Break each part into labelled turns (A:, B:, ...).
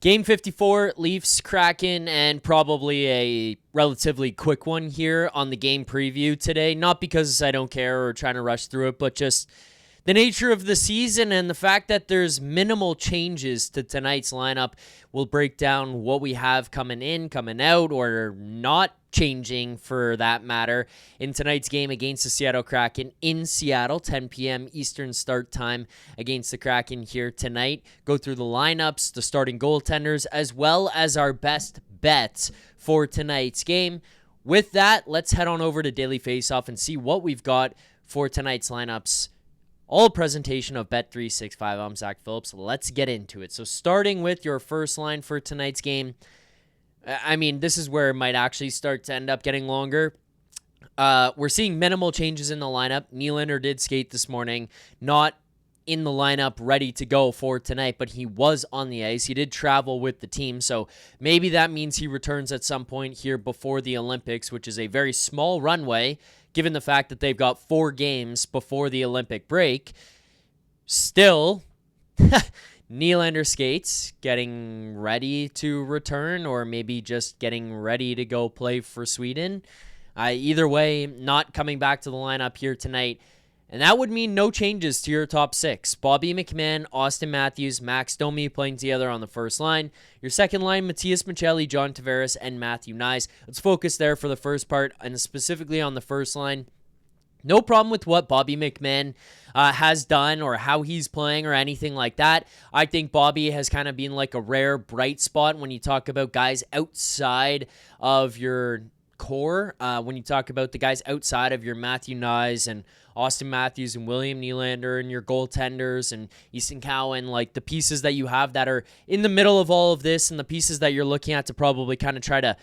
A: Game 54, Leafs, Kraken, and probably a relatively quick one here on the game preview today. Not because I don't care or trying to rush through it, but just the nature of the season and the fact that there's minimal changes to tonight's lineup. We'll break down what we have coming in, coming out, or not changing for that matter in tonight's game against the Seattle Kraken in Seattle, 10 p.m. Eastern start time against the Kraken here tonight. Go through the lineups, the starting goaltenders, as well as our best bets for tonight's game. With that, let's head on over to Daily Faceoff and see what we've got for tonight's lineups. All presentation of Bet365. I'm Zach Phillips. Let's get into it. So starting with your first line for tonight's game, I mean, this is where it might actually start to end up getting longer. We're seeing minimal changes in the lineup. Nylander did skate this morning, not in the lineup ready to go for tonight, but he was on the ice. He did travel with the team, so maybe that means he returns at some point here before the Olympics, which is a very small runway, given the fact that they've got 4 games before the Olympic break. Still, Nylander skates, getting ready to return, or maybe just getting ready to go play for Sweden. Either way, not coming back to the lineup here tonight. And that would mean no changes to your top 6. Bobby McMann, Auston Matthews, Max Domi playing together on the first line. Your second line, Matias Maccelli, John Tavares, and Matthew Knies. Let's focus there for the first part, and specifically on the first line. No problem with what Bobby McMann has done or how he's playing or anything like that. I think Bobby has kind of been like a rare bright spot when you talk about guys outside of your core. When you talk about the guys outside of your Matthew Knies and Auston Matthews and William Nylander and your goaltenders and Easton Cowan, like the pieces that you have that are in the middle of all of this and the pieces that you're looking at to probably kind of try to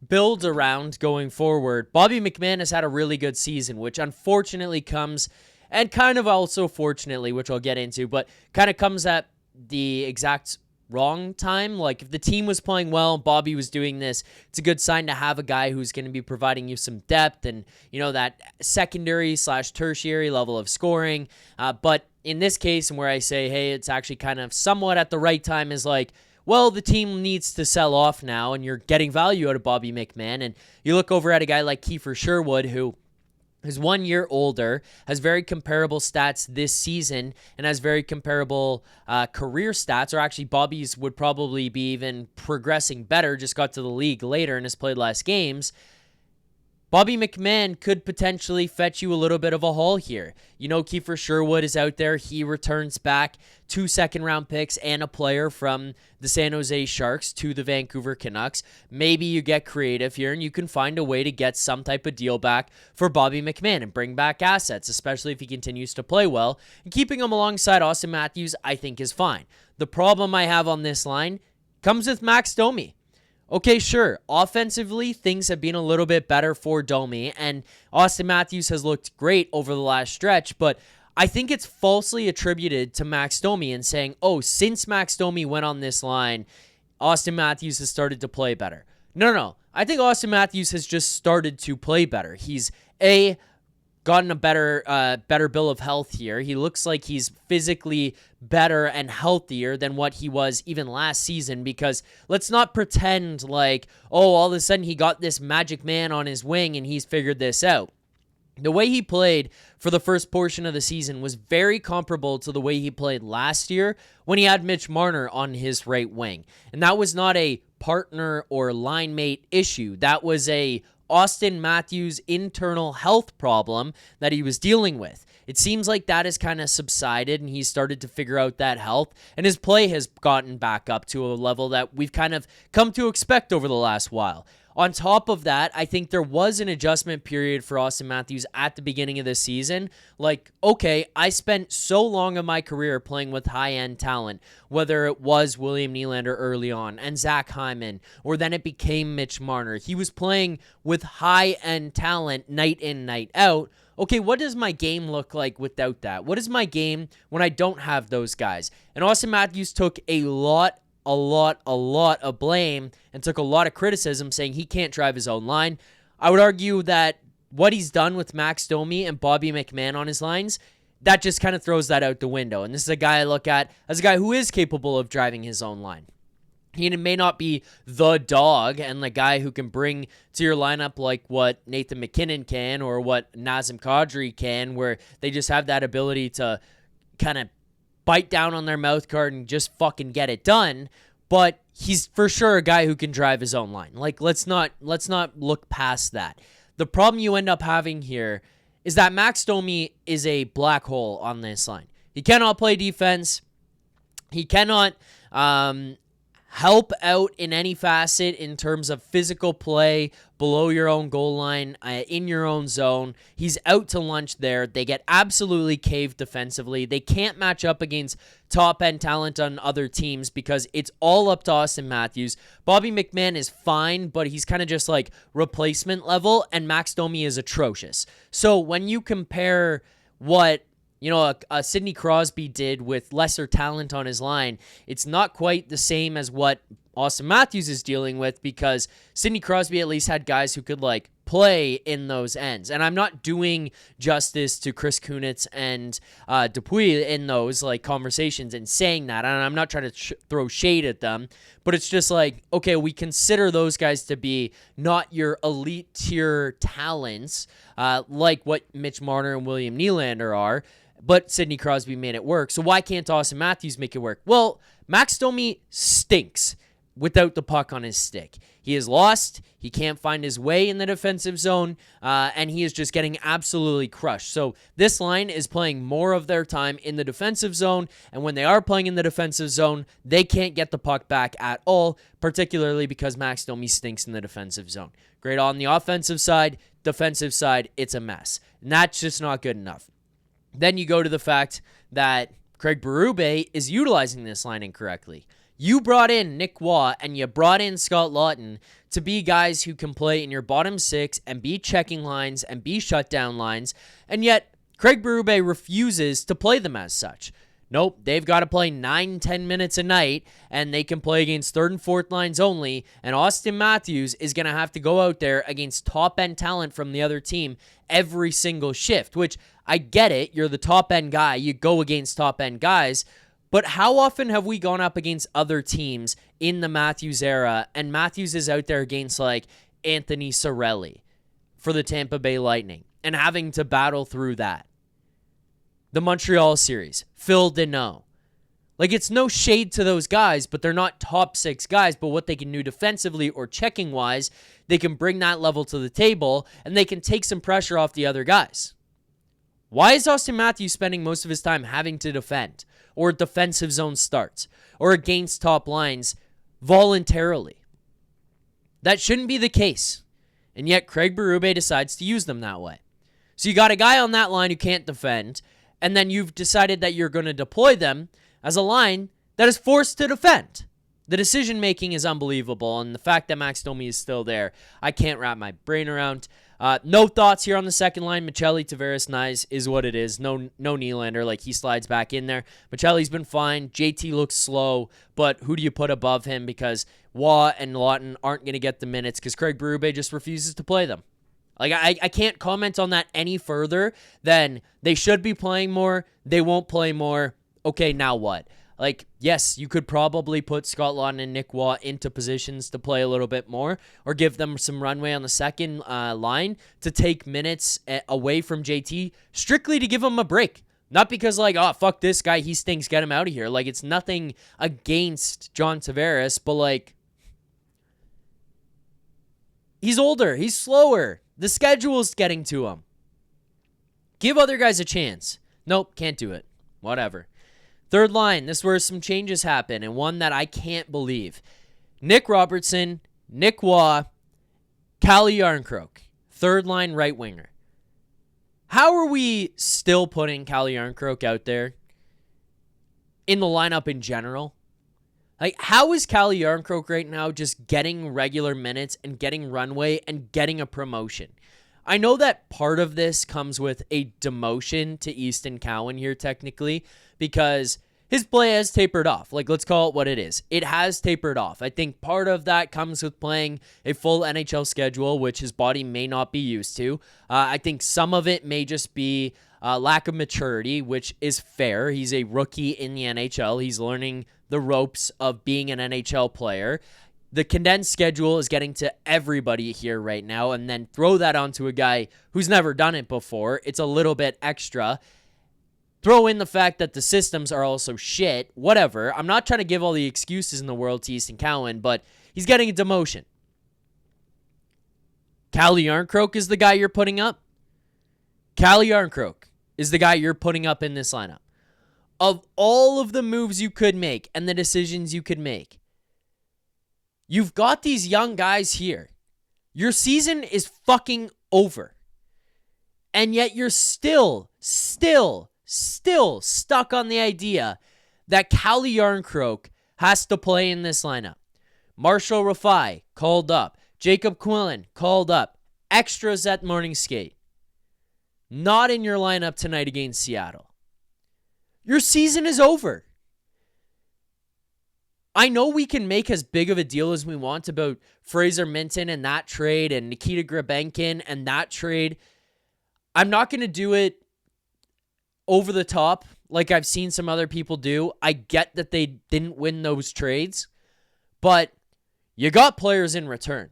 A: build around going forward. Bobby McMann has had a really good season, which unfortunately comes, and kind of also fortunately, which I'll get into, but kind of comes at the exact wrong time. Like if the team was playing well, Bobby was doing this, it's a good sign to have a guy who's going to be providing you some depth and, you know, that secondary/tertiary level of scoring. But in this case, and where I say, hey, it's actually kind of somewhat at the right time, is like, well, the team needs to sell off now, and you're getting value out of Bobby McMann. And you look over at a guy like Kiefer Sherwood, who is 1 year older, has very comparable stats this season, and has very comparable career stats, or actually Bobby's would probably be even progressing better, just got to the league later and has played less games. Bobby McMann could potentially fetch you a little bit of a haul here. You know, Kiefer Sherwood is out there. He returns back 2 second-round picks and a player from the San Jose Sharks to the Vancouver Canucks. Maybe you get creative here and you can find a way to get some type of deal back for Bobby McMann and bring back assets, especially if he continues to play well. And keeping him alongside Auston Matthews, I think, is fine. The problem I have on this line comes with Max Domi. Okay, sure. Offensively, things have been a little bit better for Domi, and Auston Matthews has looked great over the last stretch, but I think it's falsely attributed to Max Domi and saying, oh, since Max Domi went on this line, Auston Matthews has started to play better. No. I think Auston Matthews has just started to play better. He's gotten a better bill of health here. He looks like he's physically better and healthier than what he was even last season, because let's not pretend like, oh, all of a sudden he got this magic man on his wing and he's figured this out. The way he played for the first portion of the season was very comparable to the way he played last year when he had Mitch Marner on his right wing. And that was not a partner or line mate issue. That was a Auston Matthews internal health problem that he was dealing with. It seems like that has kind of subsided and he's started to figure out that health, and his play has gotten back up to a level that we've kind of come to expect over the last while. On top of that, I think there was an adjustment period for Auston Matthews at the beginning of the season. Like, okay, I spent so long of my career playing with high-end talent, whether it was William Nylander early on and Zach Hyman, or then it became Mitch Marner. He was playing with high-end talent night in, night out. Okay, what does my game look like without that? What is my game when I don't have those guys? And Auston Matthews took a lot of blame and took a lot of criticism saying he can't drive his own line. I would argue that what he's done with Max Domi and Bobby McMann on his lines, that just kind of throws that out the window. And this is a guy I look at as a guy who is capable of driving his own line. He may not be the dog and the guy who can bring to your lineup like what Nathan McKinnon can or what Nazem Kadri can, where they just have that ability to kind of bite down on their mouth guard and just fucking get it done. But he's for sure a guy who can drive his own line. Like, let's not look past that. The problem you end up having here is that Max Domi is a black hole on this line. He cannot play defense. He cannot help out in any facet in terms of physical play below your own goal line, in your own zone. He's out to lunch there. They get absolutely caved defensively. They can't match up against top-end talent on other teams because it's all up to Auston Matthews. Bobby McMann is fine, but he's kind of just like replacement level, and Max Domi is atrocious. So when you compare what a Sidney Crosby did with lesser talent on his line, it's not quite the same as what Auston Matthews is dealing with, because Sidney Crosby at least had guys who could like play in those ends. And I'm not doing justice to Chris Kunitz and Dupuis in those like conversations and saying that, and I'm not trying to throw shade at them, but it's just like, okay, we consider those guys to be not your elite tier talents, like what Mitch Marner and William Nylander are. But Sidney Crosby made it work. So why can't Auston Matthews make it work? Well, Max Domi stinks without the puck on his stick. He is lost. He can't find his way in the defensive zone, and he is just getting absolutely crushed. So this line is playing more of their time in the defensive zone, and when they are playing in the defensive zone, they can't get the puck back at all, particularly because Max Domi stinks in the defensive zone. Great on the offensive side, defensive side, it's a mess. And that's just not good enough. Then you go to the fact that Craig Berube is utilizing this line incorrectly. You brought in Nick Waugh and you brought in Scott Laughton to be guys who can play in your bottom six and be checking lines and be shutdown lines, and yet Craig Berube refuses to play them as such. Nope, they've got to play 9-10 minutes a night, and they can play against third and fourth lines only, and Auston Matthews is going to have to go out there against top-end talent from the other team every single shift, which I get it. You're the top-end guy. You go against top-end guys, but how often have we gone up against other teams in the Matthews era, and Matthews is out there against, like, Anthony Cirelli for the Tampa Bay Lightning and having to battle through that? The Montreal series, Phil Deneau. Like, it's no shade to those guys, but they're not top six guys, but what they can do defensively or checking-wise, they can bring that level to the table, and they can take some pressure off the other guys. Why is Auston Matthews spending most of his time having to defend, or defensive zone starts, or against top lines voluntarily? That shouldn't be the case, and yet Craig Berube decides to use them that way. So you got a guy on that line who can't defend, and then you've decided that you're going to deploy them as a line that is forced to defend. The decision-making is unbelievable, and the fact that Max Domi is still there, I can't wrap my brain around. No thoughts here on the second line. Michelli, Tavares, Nyes is what it is. No Nylander, like he slides back in there. Michelli's been fine. JT looks slow, but who do you put above him? Because Waugh and Laughton aren't going to get the minutes because Craig Berube just refuses to play them. Like, I can't comment on that any further than they should be playing more. They won't play more. Okay, now what? Like, yes, you could probably put Scott Laughton and Nick Waugh into positions to play a little bit more or give them some runway on the second line to take minutes away from JT strictly to give him a break. Not because, like, oh, fuck this guy, he stinks, get him out of here. Like, it's nothing against John Tavares, but, like, he's older, he's slower. The schedule's getting to him. Give other guys a chance. Nope, can't do it. Whatever. Third line, this is where some changes happen, and one that I can't believe. Nick Robertson, Nick Waugh, Calle Jarnkrok, third line right winger. How are we still putting Calle Jarnkrok out there in the lineup in general? Like, how is Calle Jarnkrok right now just getting regular minutes and getting runway and getting a promotion? I know that part of this comes with a demotion to Easton Cowan here technically because his play has tapered off. Like, let's call it what it is. It has tapered off. I think part of that comes with playing a full NHL schedule, which his body may not be used to. I think some of it may just be lack of maturity, which is fair. He's a rookie in the NHL. He's learning the ropes of being an NHL player. The condensed schedule is getting to everybody here right now, and then throw that onto a guy who's never done it before. It's a little bit extra. Throw in the fact that the systems are also shit. Whatever. I'm not trying to give all the excuses in the world to Easton Cowan, but he's getting a demotion. Calle Järnkrok is the guy you're putting up. Calle Järnkrok is the guy you're putting up in this lineup. Of all of the moves you could make and the decisions you could make, you've got these young guys here. Your season is fucking over. And yet you're still stuck on the idea that Calle Järnkrok has to play in this lineup. Marshall Rafai called up. Jacob Quillen called up. Extras at morning skate. Not in your lineup tonight against Seattle. Your season is over. I know we can make as big of a deal as we want about Fraser Minton and that trade and Nikita Grabenkin and that trade. I'm not going to do it over the top like I've seen some other people do. I get that they didn't win those trades, but you got players in return.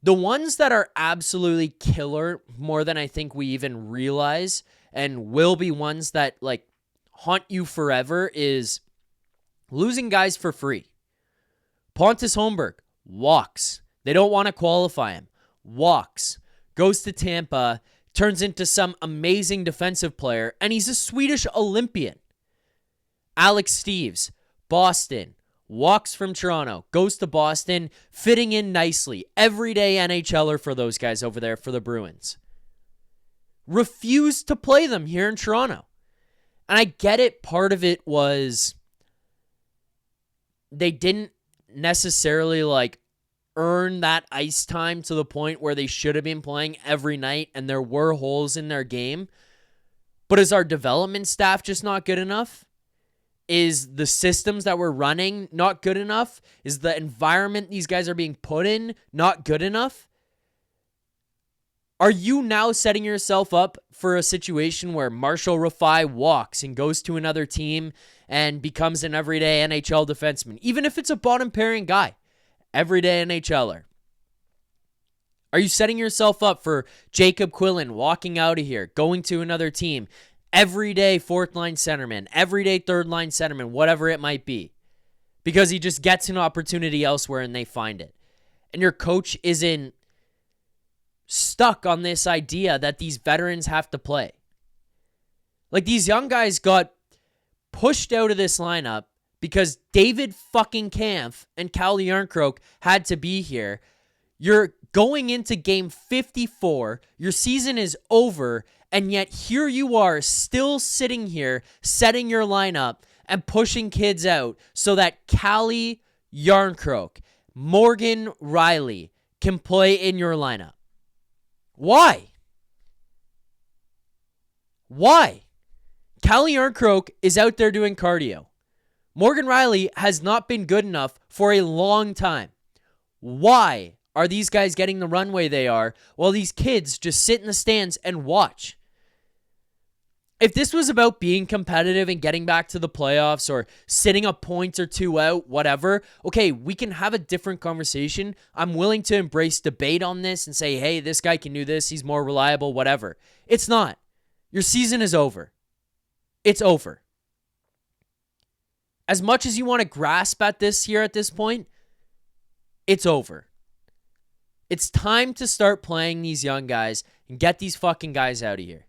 A: The ones that are absolutely killer, more than I think we even realize, and will be ones that like haunt you forever, is losing guys for free. Pontus Holmberg walks. They don't want to qualify him. Walks. Goes to Tampa. Turns into some amazing defensive player. And he's a Swedish Olympian. Alex Steeves. Boston. Walks from Toronto. Goes to Boston. Fitting in nicely. Everyday NHLer for those guys over there for the Bruins. Refused to play them here in Toronto. And I get it. Part of it was they didn't necessarily like earn that ice time to the point where they should have been playing every night and there were holes in their game. But is our development staff just not good enough? Is the systems that we're running not good enough? Is the environment these guys are being put in not good enough? Are you now setting yourself up for a situation where Marshall Rafai walks and goes to another team and becomes an everyday NHL defenseman, even if it's a bottom pairing guy, everyday NHLer? Are you setting yourself up for Jacob Quillen walking out of here, going to another team, everyday fourth line centerman, everyday third line centerman, whatever it might be, because he just gets an opportunity elsewhere and they find it? And your coach isn't stuck on this idea that these veterans have to play. Like, these young guys got pushed out of this lineup because David fucking Kampf and Calle Järnkrok had to be here. You're going into game 54. Your season is over, and yet here you are still sitting here setting your lineup and pushing kids out so that Calle Järnkrok, Morgan Rielly can play in your lineup. Why? Why? Calle Järnkrok is out there doing cardio. Morgan Rielly has not been good enough for a long time. Why are these guys getting the runway they are while these kids just sit in the stands and watch? If this was about being competitive and getting back to the playoffs or sitting a point or two out, whatever, okay, we can have a different conversation. I'm willing to embrace debate on this and say, hey, this guy can do this. He's more reliable, whatever. It's not. Your season is over. It's over. As much as you want to grasp at this here at this point, it's over. It's time to start playing these young guys and get these fucking guys out of here.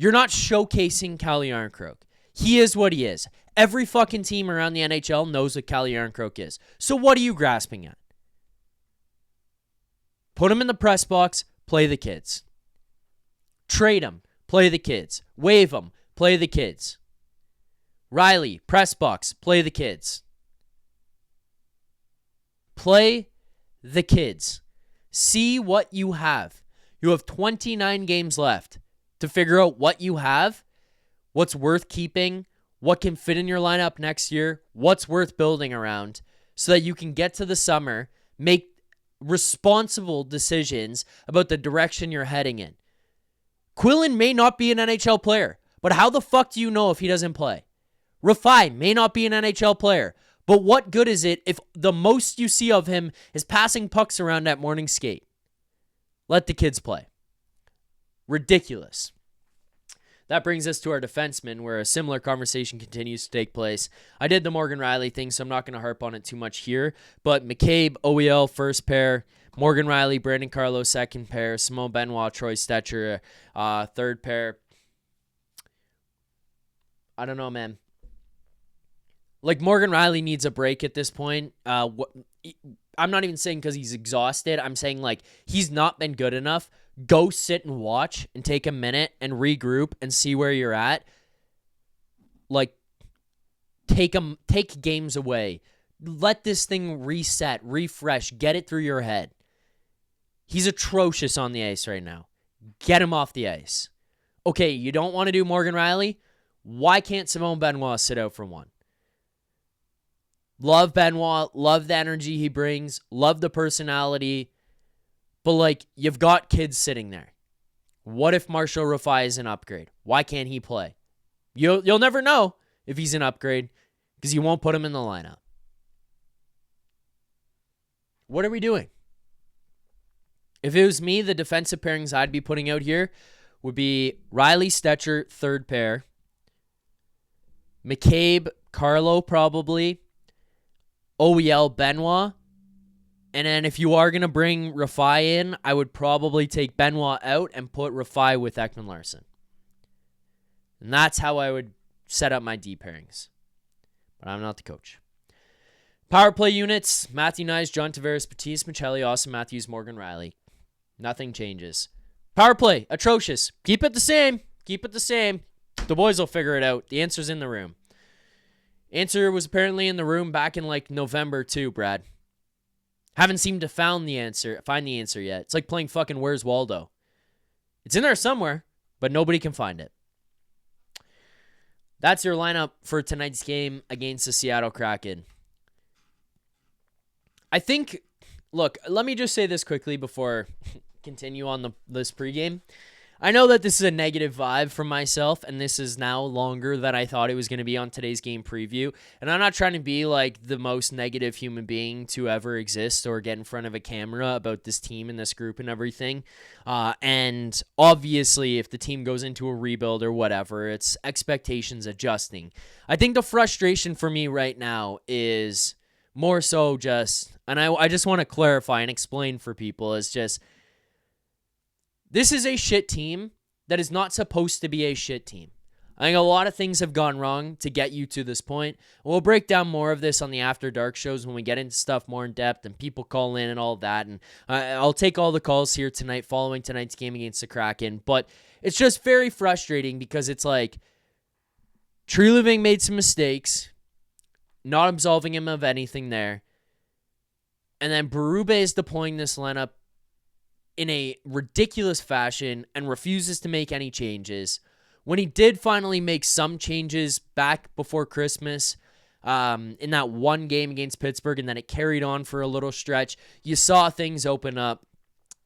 A: You're not showcasing Calle Järnkrok. He is what he is. Every fucking team around the NHL knows what Calle Järnkrok is. So what are you grasping at? Put him in the press box, play the kids. Trade him, play the kids. Waive him, play the kids. Rielly, press box, play the kids. Play the kids. See what you have. You have 29 games left to figure out what you have, what's worth keeping, what can fit in your lineup next year, what's worth building around, so that you can get to the summer, make responsible decisions about the direction you're heading in. Quillen may not be an NHL player, but how the fuck do you know if he doesn't play? Rafai may not be an NHL player, but what good is it if the most you see of him is passing pucks around at morning skate? Let the kids play. Ridiculous. That brings us to our defensemen, where a similar conversation continues to take place. I did the Morgan Rielly thing, so I'm not going to harp on it too much here, but McCabe, OEL, first pair. Morgan Rielly, Brandon Carlo, second pair. Simone Benoit, Troy Stetcher, third pair. I don't know, man. Like, Morgan Rielly needs a break at this point. I'm not even saying because he's exhausted. I'm saying, like, he's not been good enough. Go sit and watch and take a minute and regroup and see where you're at. Like, take games away. Let this thing reset, refresh, get it through your head. He's atrocious on the ice right now. Get him off the ice. Okay, you don't want to do Morgan Rielly? Why can't Simone Benoit sit out for one? Love Benoit, love the energy he brings, love the personality, but like, you've got kids sitting there. What if Marshall Rafai is an upgrade? Why can't he play? You'll never know if he's an upgrade because you won't put him in the lineup. What are we doing? If it was me, the defensive pairings I'd be putting out here would be Rielly, Stetcher, third pair. McCabe, Carlo, probably. OEL, Benoit. And then if you are going to bring Rafai in, I would probably take Benoit out and put Rafai with Ekman Larsson. And that's how I would set up my D pairings. But I'm not the coach. Power play units: Matthew Knies, John Tavares, Baptiste Michelli, Austin Matthews, Morgan Rielly. Nothing changes. Power play, atrocious. Keep it the same. Keep it the same. The boys will figure it out. The answer's in the room. Answer was apparently in the room back in like November too, Brad. Haven't seemed to find the answer yet. It's like playing fucking Where's Waldo. It's in there somewhere, but nobody can find it. That's your lineup for tonight's game against the Seattle Kraken. I think, look, let me just say this quickly before continue on this pregame. I know that this is a negative vibe from myself, and this is now longer than I thought it was going to be on today's game preview. And I'm not trying to be like the most negative human being to ever exist or get in front of a camera about this team and this group and everything. And obviously, if the team goes into a rebuild or whatever, it's expectations adjusting. I think the frustration for me right now is more so just, and I just want to clarify and explain for people, is just, this is a shit team that is not supposed to be a shit team. I think a lot of things have gone wrong to get you to this point. We'll break down more of this on the After Dark shows when we get into stuff more in depth and people call in and all that. And I'll take all the calls here tonight following tonight's game against the Kraken. But it's just very frustrating because it's like Tree Living made some mistakes, not absolving him of anything there. And then Berube is deploying this lineup in a ridiculous fashion and refuses to make any changes. When he did finally make some changes back before Christmas, in that one game against Pittsburgh, and then it carried on for a little stretch, you saw things open up.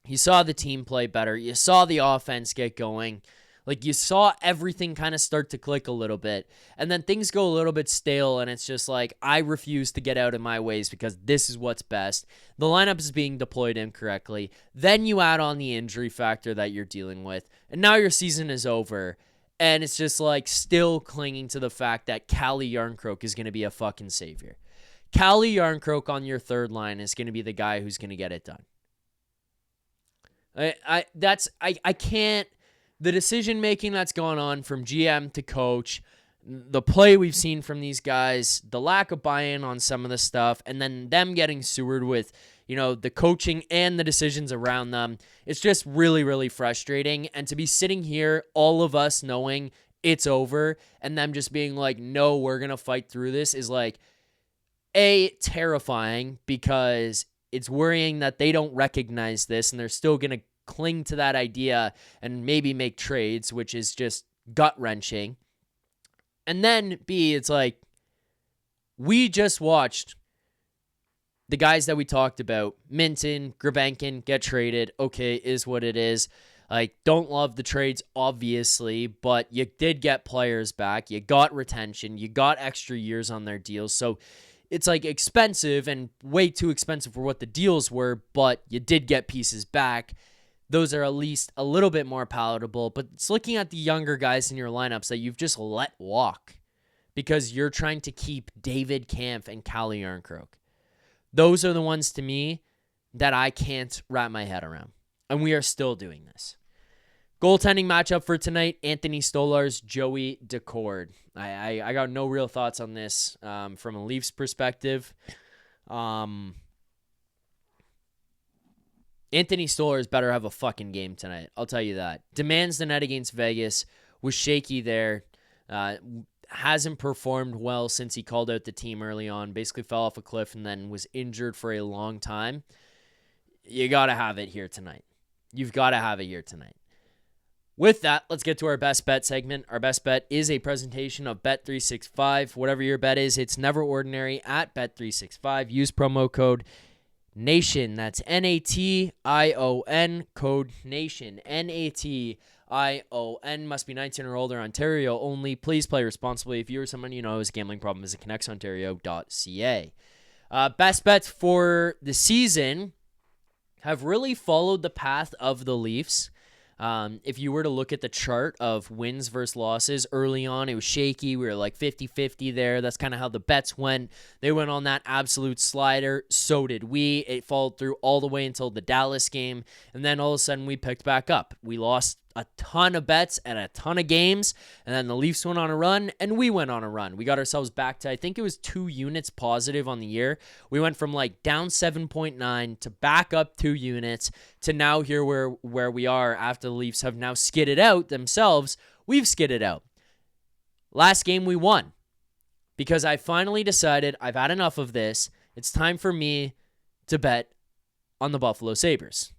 A: You saw the team play better. You saw the offense get going. Like, you saw everything kind of start to click a little bit. And then things go a little bit stale, and it's just like, I refuse to get out of my ways because this is what's best. The lineup is being deployed incorrectly. Then you add on the injury factor that you're dealing with. And now your season is over. And it's just like still clinging to the fact that Calle Jarnkrok is going to be a fucking savior. Calle Jarnkrok on your third line is going to be the guy who's going to get it done. I can't. The decision-making that's gone on from GM to coach, the play we've seen from these guys, the lack of buy-in on some of the stuff, and then them getting sewered with, the coaching and the decisions around them. It's just really, really frustrating. And to be sitting here, all of us knowing it's over, and them just being like, no, we're going to fight through this, is like, terrifying, because it's worrying that they don't recognize this and they're still going to cling to that idea and maybe make trades, which is just gut-wrenching. And then B, it's like, we just watched the guys that we talked about, Minton, Grabenkin, get traded. Okay, is what it is. Like, don't love the trades, obviously, but you did get players back. You got retention. You got extra years on their deals. So it's like expensive and way too expensive for what the deals were, but you did get pieces back. Those are at least a little bit more palatable. But it's looking at the younger guys in your lineups that you've just let walk because you're trying to keep David Kampf and Calle Järnkrok. Those are the ones to me that I can't wrap my head around. And we are still doing this. Goaltending matchup for tonight, Anthony Stolarz, Joey Daccord. I got no real thoughts on this from a Leafs perspective. Anthony Stolarz better have a fucking game tonight. I'll tell you that. Demands the net against Vegas. Was shaky there. Hasn't performed well since he called out the team early on. Basically fell off a cliff and then was injured for a long time. You got to have it here tonight. You've got to have it here tonight. With that, let's get to our best bet segment. Our best bet is a presentation of Bet365. Whatever your bet is, it's never ordinary at Bet365. Use promo code NATION. That's NATION, code NATION. NATION. Must be 19 or older, Ontario only. Please play responsibly. If you or someone you know has a gambling problem, visit connectsontario.ca. Best bets for the season have really followed the path of the Leafs. If you were to look at the chart of wins versus losses early on, it was shaky. We were like 50-50 there. That's kind of how the bets went. They went on that absolute slider. So did we. It followed through all the way until the Dallas game. And then all of a sudden we picked back up. We lost a ton of bets and a ton of games. And then the Leafs went on a run and we went on a run. We got ourselves back to, I think it was 2 units positive on the year. We went from like down 7.9 to back up 2 units to now here where we are after the Leafs have now skidded out themselves. We've skidded out. Last game we won because I finally decided I've had enough of this. It's time for me to bet on the Buffalo Sabres.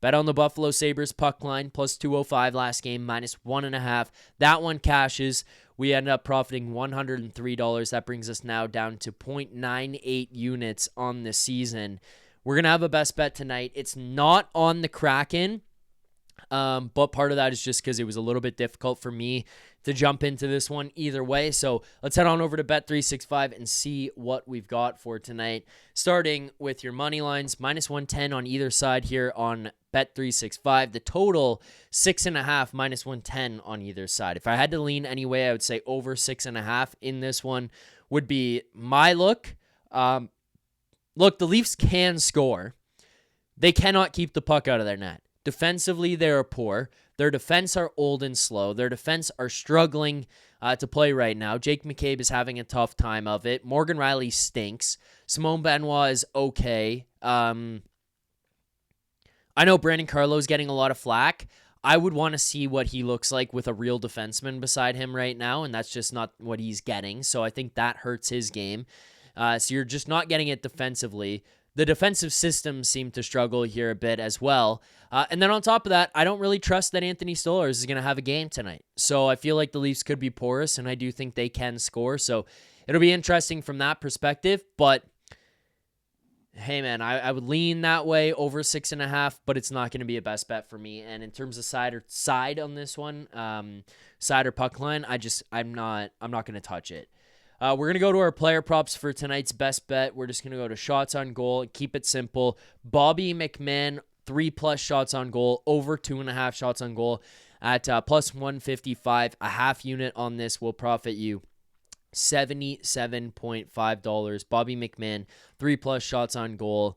A: Bet on the Buffalo Sabres puck line, plus 205 last game, minus 1.5. That one cashes. We end up profiting $103. That brings us now down to 0.98 units on the season. We're going to have a best bet tonight. It's not on the Kraken, but part of that is just because it was a little bit difficult for me to jump into this one either way. So let's head on over to Bet365 and see what we've got for tonight. Starting with your money lines, minus 110 on either side here on Bet365. The total, 6.5, minus 110 on either side. If I had to lean anyway, I would say over 6.5 in this one would be my look. Look, the Leafs can score. They cannot keep the puck out of their net. Defensively, they are poor. Their defense are old and slow. Their defense are struggling to play right now. Jake McCabe is having a tough time of it. Morgan Rielly stinks. Simone Benoit is okay. I know Brandon Carlo is getting a lot of flack. I would want to see what he looks like with a real defenseman beside him right now, and that's just not what he's getting. So I think that hurts his game. So you're just not getting it defensively. The defensive systems seem to struggle here a bit as well. And then on top of that, I don't really trust that Anthony Stolarz is going to have a game tonight. So I feel like the Leafs could be porous, and I do think they can score. So it'll be interesting from that perspective. But, hey, man, I would lean that way over 6.5, but it's not going to be a best bet for me. And in terms of side on this one, side or puck line, I'm not going to touch it. We're going to go to our player props for tonight's best bet. We're just going to go to shots on goal. Keep it simple. Bobby McMann, 3+ shots on goal, over 2.5 shots on goal at plus 155. A half unit on this will profit you $77.5. Bobby McMann, 3+ shots on goal.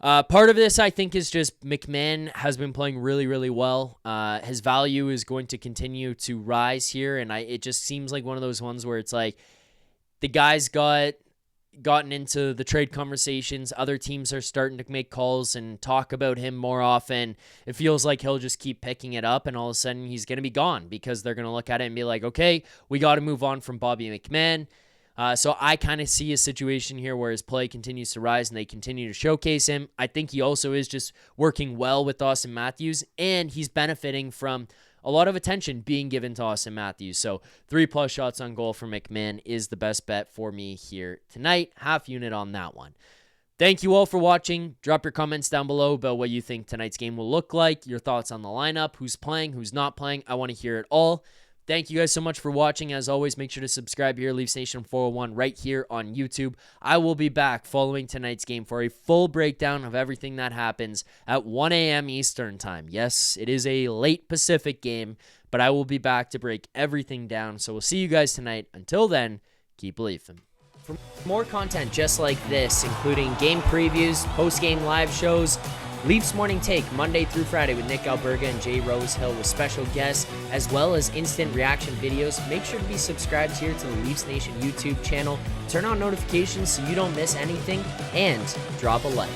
A: Part of this, I think, is just McMann has been playing really, really well. His value is going to continue to rise here, and it just seems like one of those ones where it's like, the guy's gotten into the trade conversations. Other teams are starting to make calls and talk about him more often. It feels like he'll just keep picking it up, and all of a sudden he's going to be gone because they're going to look at it and be like, okay, we got to move on from Bobby McMann. So I kind of see a situation here where his play continues to rise and they continue to showcase him. I think he also is just working well with Auston Matthews, and he's benefiting from a lot of attention being given to Auston Matthews. So 3+ shots on goal for McMann is the best bet for me here tonight. Half unit on that one. Thank you all for watching. Drop your comments down below about what you think tonight's game will look like, your thoughts on the lineup, who's playing, who's not playing. I want to hear it all. Thank you guys so much for watching. As always, make sure to subscribe here, Leafs Nation 401 right here on YouTube. I will be back following tonight's game for a full breakdown of everything that happens at 1 a.m. Eastern time. Yes, it is a late Pacific game, but I will be back to break everything down. So we'll see you guys tonight. Until then, keep Leafing. For more content just like this, including game previews, post-game live shows, Leafs Morning Take Monday through Friday with Nick Alberga and Jay Rosehill with special guests, as well as instant reaction videos, make sure to be subscribed here to the Leafs Nation YouTube channel. Turn on notifications so you don't miss anything, and drop a like.